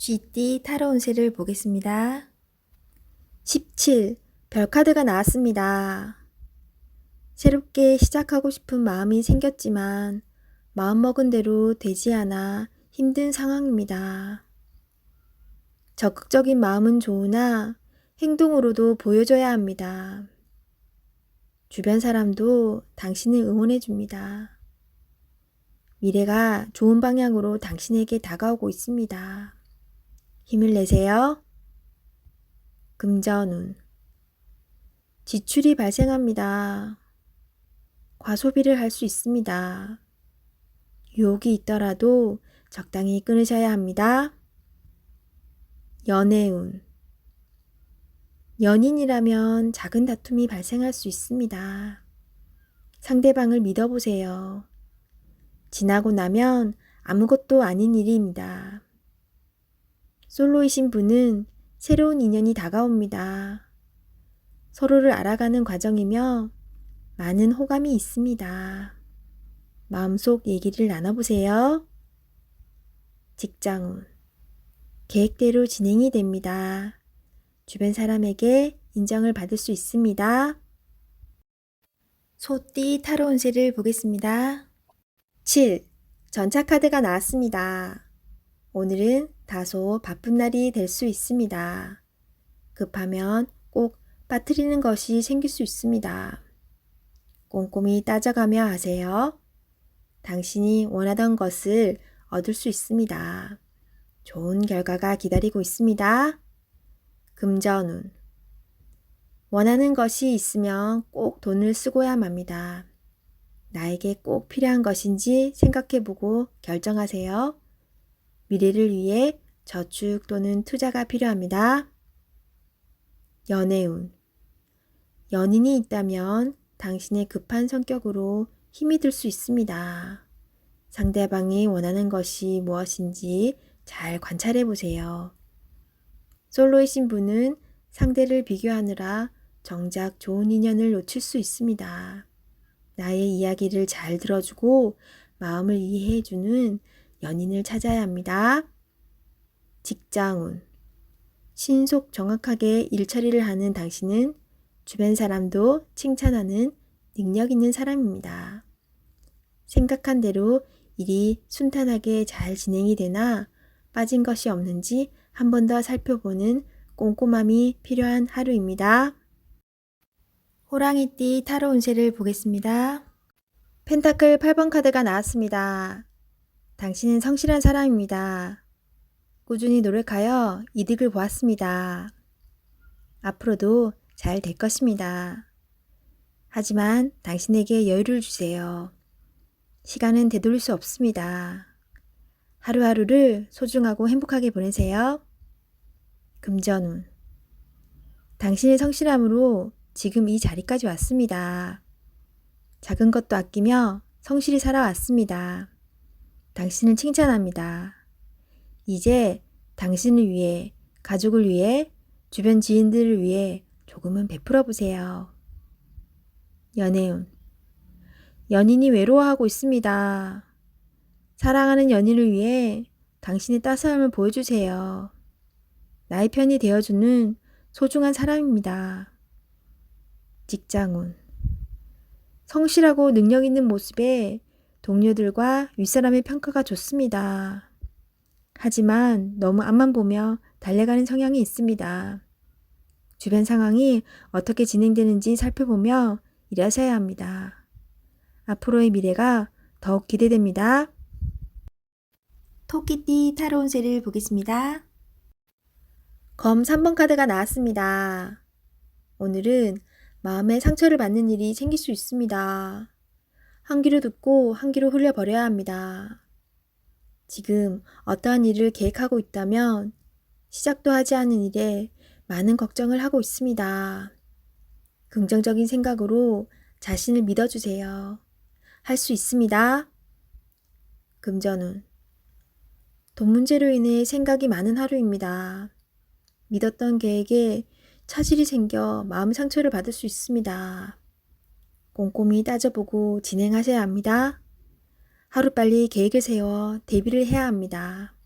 쥐띠 타로 운세를 보겠습니다. 17. 별카드가 나왔습니다. 새롭게 시작하고 싶은 마음이 생겼지만 마음먹은 대로 되지 않아 힘든 상황입니다. 적극적인 마음은 좋으나 행동으로도 보여줘야 합니다. 주변 사람도 당신을 응원해 줍니다. 미래가 좋은 방향으로 당신에게 다가오고 있습니다. 힘을 내세요. 금전운. 지출이 발생합니다. 과소비를 할 수 있습니다. 유혹이 있더라도 적당히 끊으셔야 합니다. 연애운. 연인이라면 작은 다툼이 발생할 수 있습니다. 상대방을 믿어보세요. 지나고 나면 아무것도 아닌 일입니다. 솔로이신 분은 새로운 인연이 다가옵니다. 서로를 알아가는 과정이며 많은 호감이 있습니다. 마음속 얘기를 나눠보세요. 직장운. 계획대로 진행이 됩니다. 주변 사람에게 인정을 받을 수 있습니다. 소띠 타로 운세를 보겠습니다. 7. 전차카드가 나왔습니다. 오늘은 다소 바쁜 날이 될 수 있습니다. 급하면 꼭 빠뜨리는 것이 생길 수 있습니다. 꼼꼼히 따져가며 하세요. 당신이 원하던 것을 얻을 수 있습니다. 좋은 결과가 기다리고 있습니다. 금전운. 원하는 것이 있으면 꼭 돈을 쓰고야 맙니다. 나에게 꼭 필요한 것인지 생각해보고 결정하세요. 미래를 위해 저축 또는 투자가 필요합니다. 연애운. 연인이 있다면 당신의 급한 성격으로 힘이 들 수 있습니다. 상대방이 원하는 것이 무엇인지 잘 관찰해 보세요. 솔로이신 분은 상대를 비교하느라 정작 좋은 인연을 놓칠 수 있습니다. 나의 이야기를 잘 들어주고 마음을 이해해주는 연인을 찾아야 합니다. 직장운. 신속 정확하게 일처리를 하는 당신은 주변 사람도 칭찬하는 능력 있는 사람입니다. 생각한 대로 일이 순탄하게 잘 진행이 되나 빠진 것이 없는지 한 번 더 살펴보는 꼼꼼함이 필요한 하루입니다. 호랑이띠 타로 운세를 보겠습니다. 펜타클 8번 카드가 나왔습니다. 당신은 성실한 사람입니다. 꾸준히 노력하여 이득을 보았습니다. 앞으로도 잘 될 것입니다. 하지만 당신에게 여유를 주세요. 시간은 되돌릴 수 없습니다. 하루하루를 소중하고 행복하게 보내세요. 금전운. 당신의 성실함으로 지금 이 자리까지 왔습니다. 작은 것도 아끼며 성실히 살아왔습니다. 당신을 칭찬합니다. 이제 당신을 위해, 가족을 위해, 주변 지인들을 위해 조금은 베풀어 보세요. 연애운. 연인이 외로워하고 있습니다. 사랑하는 연인을 위해 당신의 따스함을 보여주세요. 나의 편이 되어주는 소중한 사람입니다. 직장운. 성실하고 능력 있는 모습에 동료들과 윗사람의 평가가 좋습니다. 하지만 너무 앞만 보며 달려가는 성향이 있습니다. 주변 상황이 어떻게 진행되는지 살펴보며 일하셔야 합니다. 앞으로의 미래가 더욱 기대됩니다. 토끼띠 타로 운세를 보겠습니다. 검 3번 카드가 나왔습니다. 오늘은 마음에 상처를 받는 일이 생길 수 있습니다. 한 귀로 듣고 한 귀로 흘려버려야 합니다. 지금 어떠한 일을 계획하고 있다면 시작도 하지 않은 일에 많은 걱정을 하고 있습니다. 긍정적인 생각으로 자신을 믿어주세요. 할 수 있습니다. 금전운. 돈 문제로 인해 생각이 많은 하루입니다. 믿었던 계획에 차질이 생겨 마음 상처를 받을 수 있습니다. 꼼꼼히 따져보고 진행하셔야 합니다. 하루빨리 계획을 세워 대비를 해야 합니다.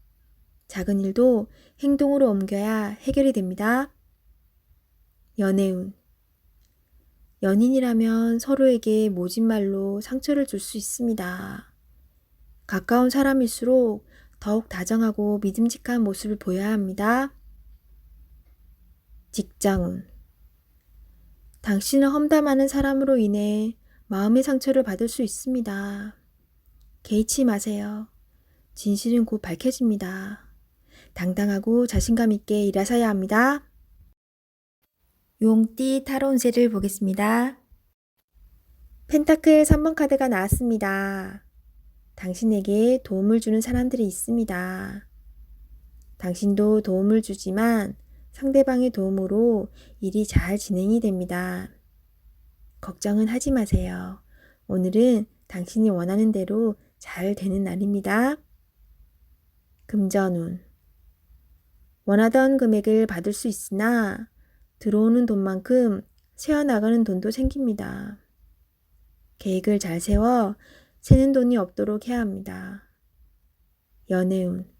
작은 일도 행동으로 옮겨야 해결이 됩니다. 연애운. 연인이라면 서로에게 모진 말로 상처를 줄 수 있습니다. 가까운 사람일수록 더욱 다정하고 믿음직한 모습을 보여야 합니다. 직장운. 당신을 험담하는 사람으로 인해 마음의 상처를 받을 수 있습니다. 개의치 마세요. 진실은 곧 밝혀집니다. 당당하고 자신감 있게 일하셔야 합니다. 용띠 타로 운세를 보겠습니다. 펜타클 3번 카드가 나왔습니다. 당신에게 도움을 주는 사람들이 있습니다. 당신도 도움을 주지만 상대방의 도움으로 일이 잘 진행이 됩니다. 걱정은 하지 마세요. 오늘은 당신이 원하는 대로 잘 되는 날입니다. 금전운. 원하던 금액을 받을 수 있으나 들어오는 돈만큼 새어나가는 돈도 생깁니다. 계획을 잘 세워 새는 돈이 없도록 해야 합니다. 연애운.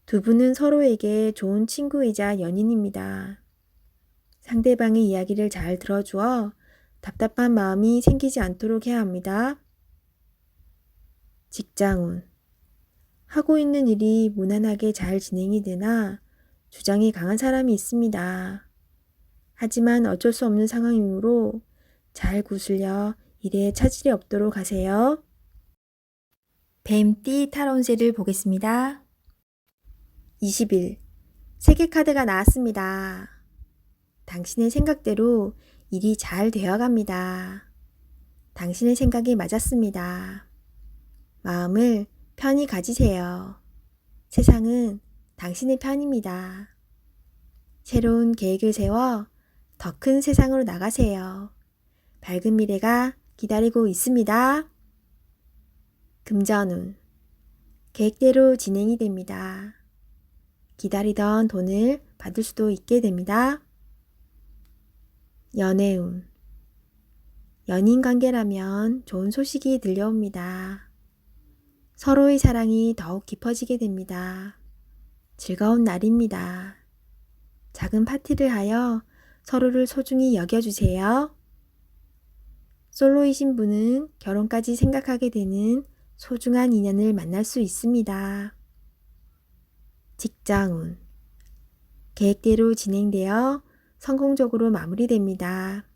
두 분은 서로에게 좋은 친구이자 연인입니다. 상대방의 이야기를 잘 들어주어 답답한 마음이 생기지 않도록 해야 합니다. 직장운. 하고 있는 일이 무난하게 잘 진행이 되나 주장이 강한 사람이 있습니다. 하지만 어쩔 수 없는 상황이므로 잘 구슬려 일에 차질이 없도록 하세요. 뱀띠 타로 운세를 보겠습니다. 20일 세계 카드가 나왔습니다. 당신의 생각대로 일이 잘 되어갑니다. 당신의 생각이 맞았습니다. 마음을 편히 가지세요. 세상은 당신의 편입니다. 새로운 계획을 세워 더 큰 세상으로 나가세요. 밝은 미래가 기다리고 있습니다. 금전운. 계획대로 진행이 됩니다. 기다리던 돈을 받을 수도 있게 됩니다. 연애운. 연인 관계라면 좋은 소식이 들려옵니다. 서로의 사랑이 더욱 깊어지게 됩니다. 즐거운 날입니다. 작은 파티를 하여 서로를 소중히 여겨주세요. 솔로이신 분은 결혼까지 생각하게 되는 소중한 인연을 만날 수 있습니다. 직장운. 계획대로 진행되어 성공적으로 마무리됩니다.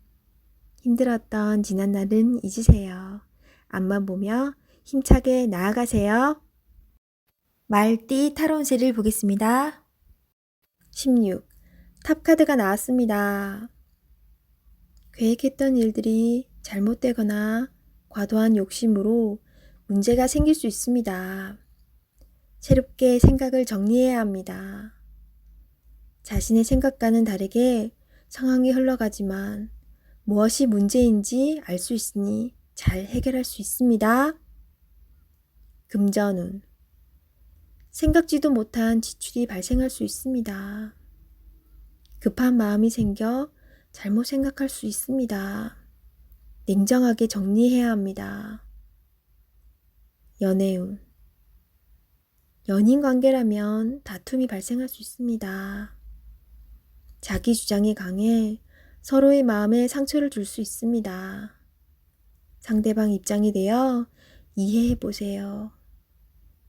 힘들었던 지난 날은 잊으세요. 앞만 보며 힘차게 나아가세요. 말띠 타로 운세를 보겠습니다. 16. 탑카드가 나왔습니다. 계획했던 일들이 잘못되거나 과도한 욕심으로 문제가 생길 수 있습니다. 새롭게 생각을 정리해야 합니다. 자신의 생각과는 다르게 상황이 흘러가지만 무엇이 문제인지 알 수 있으니 잘 해결할 수 있습니다. 금전운. 생각지도 못한 지출이 발생할 수 있습니다. 급한 마음이 생겨 잘못 생각할 수 있습니다. 냉정하게 정리해야 합니다. 연애운. 연인 관계라면 다툼이 발생할 수 있습니다. 자기 주장이 강해 서로의 마음에 상처를 줄 수 있습니다. 상대방 입장이 되어 이해해 보세요.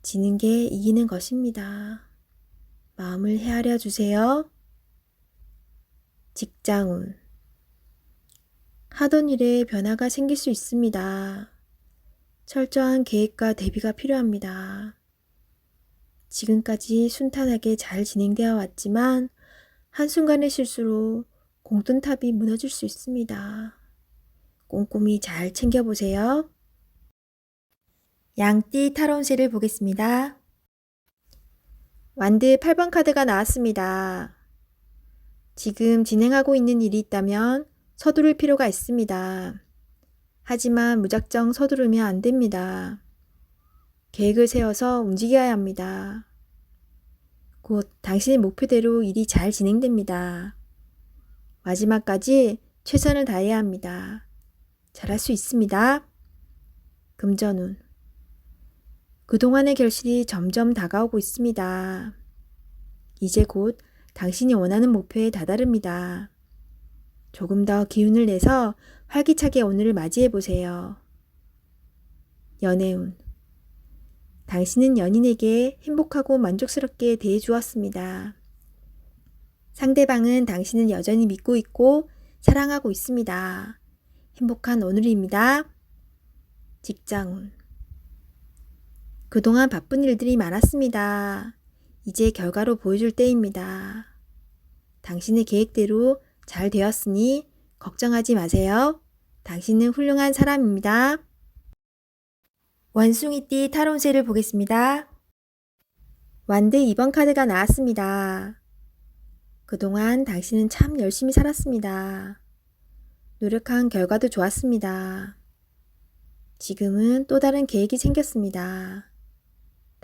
지는 게 이기는 것입니다. 마음을 헤아려 주세요. 직장운. 하던 일에 변화가 생길 수 있습니다. 철저한 계획과 대비가 필요합니다. 지금까지 순탄하게 잘 진행되어 왔지만 한순간의 실수로 공든탑이 무너질 수 있습니다. 꼼꼼히 잘 챙겨보세요. 양띠 타로 운세를 보겠습니다. 완드 8번 카드가 나왔습니다. 지금 진행하고 있는 일이 있다면 서두를 필요가 있습니다. 하지만 무작정 서두르면 안 됩니다. 계획을 세워서 움직여야 합니다. 곧 당신의 목표대로 일이 잘 진행됩니다. 마지막까지 최선을 다해야 합니다. 잘할 수 있습니다. 금전운. 그동안의 결실이 점점 다가오고 있습니다. 이제 곧 당신이 원하는 목표에 다다릅니다. 조금 더 기운을 내서 활기차게 오늘을 맞이해 보세요. 연애운. 당신은 연인에게 행복하고 만족스럽게 대해 주었습니다. 상대방은 당신을 여전히 믿고 있고 사랑하고 있습니다. 행복한 오늘입니다. 직장운. 그동안 바쁜 일들이 많았습니다. 이제 결과로 보여줄 때입니다. 당신의 계획대로 잘 되었으니 걱정하지 마세요. 당신은 훌륭한 사람입니다. 원숭이띠 타로운세를 보겠습니다. 완드 2번 카드가 나왔습니다. 그동안 당신은 참 열심히 살았습니다. 노력한 결과도 좋았습니다. 지금은 또 다른 계획이 생겼습니다.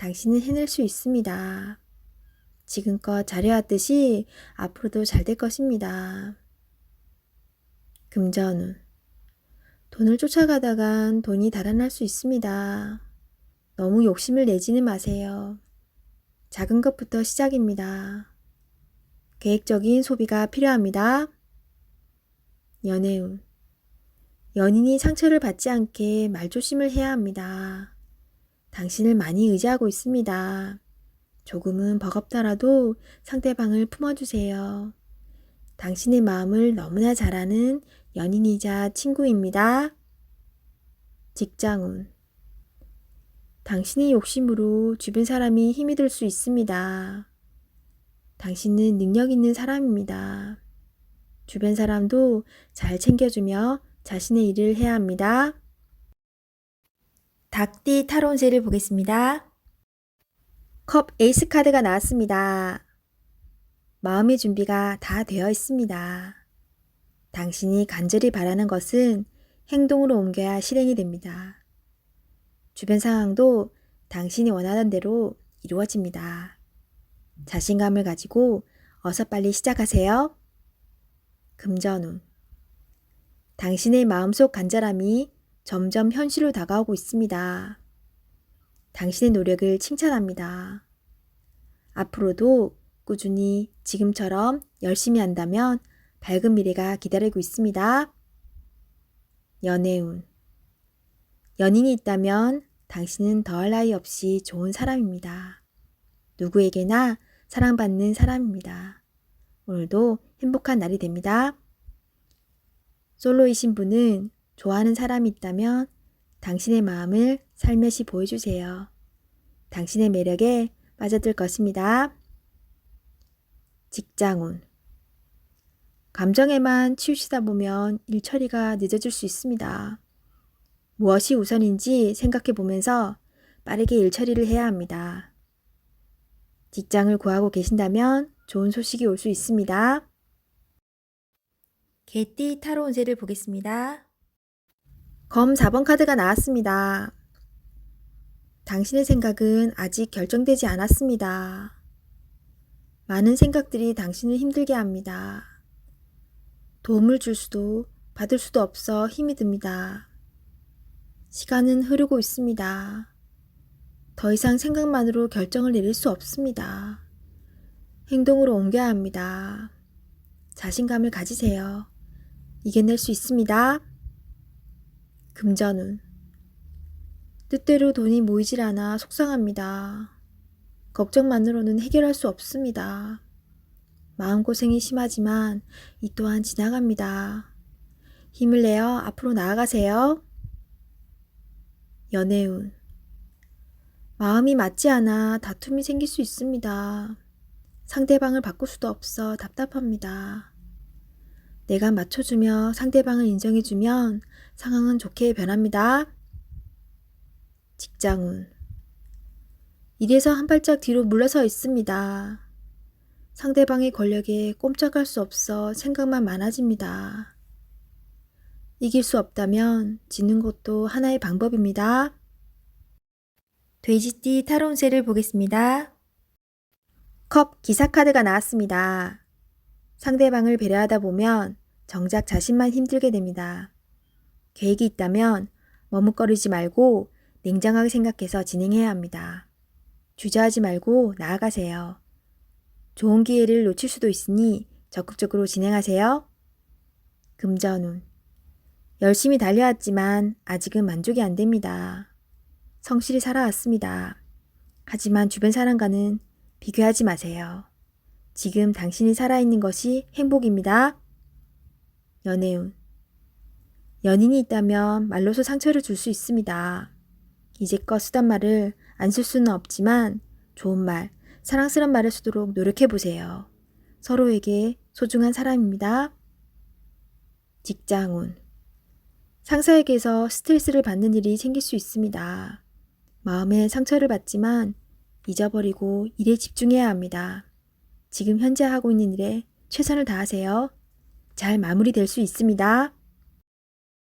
당신은 해낼 수 있습니다. 지금껏 잘해왔듯이 앞으로도 잘 될 것입니다. 금전운. 돈을 쫓아가다간 돈이 달아날 수 있습니다. 너무 욕심을 내지는 마세요. 작은 것부터 시작입니다. 계획적인 소비가 필요합니다. 연애운. 연인이 상처를 받지 않게 말조심을 해야 합니다. 당신을 많이 의지하고 있습니다. 조금은 버겁더라도 상대방을 품어주세요. 당신의 마음을 너무나 잘 아는 연인이자 친구입니다. 직장운. 당신의 욕심으로 주변 사람이 힘이 들 수 있습니다. 당신은 능력 있는 사람입니다. 주변 사람도 잘 챙겨주며 자신의 일을 해야 합니다. 닭띠 타로운세를 보겠습니다. 컵 에이스 카드가 나왔습니다. 마음의 준비가 다 되어 있습니다. 당신이 간절히 바라는 것은 행동으로 옮겨야 실행이 됩니다. 주변 상황도 당신이 원하는 대로 이루어집니다. 자신감을 가지고 어서 빨리 시작하세요. 금전운. 당신의 마음속 간절함이 점점 현실로 다가오고 있습니다. 당신의 노력을 칭찬합니다. 앞으로도 꾸준히 지금처럼 열심히 한다면 밝은 미래가 기다리고 있습니다. 연애운. 연인이 있다면 당신은 더할 나위 없이 좋은 사람입니다. 누구에게나 사랑받는 사람입니다. 오늘도 행복한 날이 됩니다. 솔로이신 분은 좋아하는 사람이 있다면 당신의 마음을 살며시 보여주세요. 당신의 매력에 빠져들 것입니다. 직장운. 감정에만 치우치다 보면 일 처리가 늦어질 수 있습니다. 무엇이 우선인지 생각해 보면서 빠르게 일 처리를 해야 합니다. 직장을 구하고 계신다면 좋은 소식이 올 수 있습니다. 개띠 타로 운세를 보겠습니다. 검 4번 카드가 나왔습니다. 당신의 생각은 아직 결정되지 않았습니다. 많은 생각들이 당신을 힘들게 합니다. 도움을 줄 수도 받을 수도 없어 힘이 듭니다. 시간은 흐르고 있습니다. 더 이상 생각만으로 결정을 내릴 수 없습니다. 행동으로 옮겨야 합니다. 자신감을 가지세요. 이겨낼 수 있습니다. 금전운. 뜻대로 돈이 모이질 않아 속상합니다. 걱정만으로는 해결할 수 없습니다. 마음고생이 심하지만 이 또한 지나갑니다. 힘을 내어 앞으로 나아가세요. 연애운. 마음이 맞지 않아 다툼이 생길 수 있습니다. 상대방을 바꿀 수도 없어 답답합니다. 내가 맞춰주며 상대방을 인정해주면 상황은 좋게 변합니다. 직장운. 일에서 한 발짝 뒤로 물러서 있습니다. 상대방의 권력에 꼼짝할 수 없어 생각만 많아집니다. 이길 수 없다면 지는 것도 하나의 방법입니다. 돼지띠 타로 운세를 보겠습니다. 컵 기사 카드가 나왔습니다. 상대방을 배려하다 보면 정작 자신만 힘들게 됩니다. 계획이 있다면 머뭇거리지 말고 냉정하게 생각해서 진행해야 합니다. 주저하지 말고 나아가세요. 좋은 기회를 놓칠 수도 있으니 적극적으로 진행하세요. 금전운. 열심히 달려왔지만 아직은 만족이 안 됩니다. 성실히 살아왔습니다. 하지만 주변 사람과는 비교하지 마세요. 지금 당신이 살아있는 것이 행복입니다. 연애운. 연인이 있다면 말로서 상처를 줄 수 있습니다. 이제껏 쓰던 말을 안 쓸 수는 없지만 좋은 말, 사랑스러운 말을 쓰도록 노력해보세요. 서로에게 소중한 사람입니다. 직장운. 상사에게서 스트레스를 받는 일이 생길 수 있습니다. 마음에 상처를 받지만 잊어버리고 일에 집중해야 합니다. 지금 현재 하고 있는 일에 최선을 다하세요. 잘 마무리될 수 있습니다.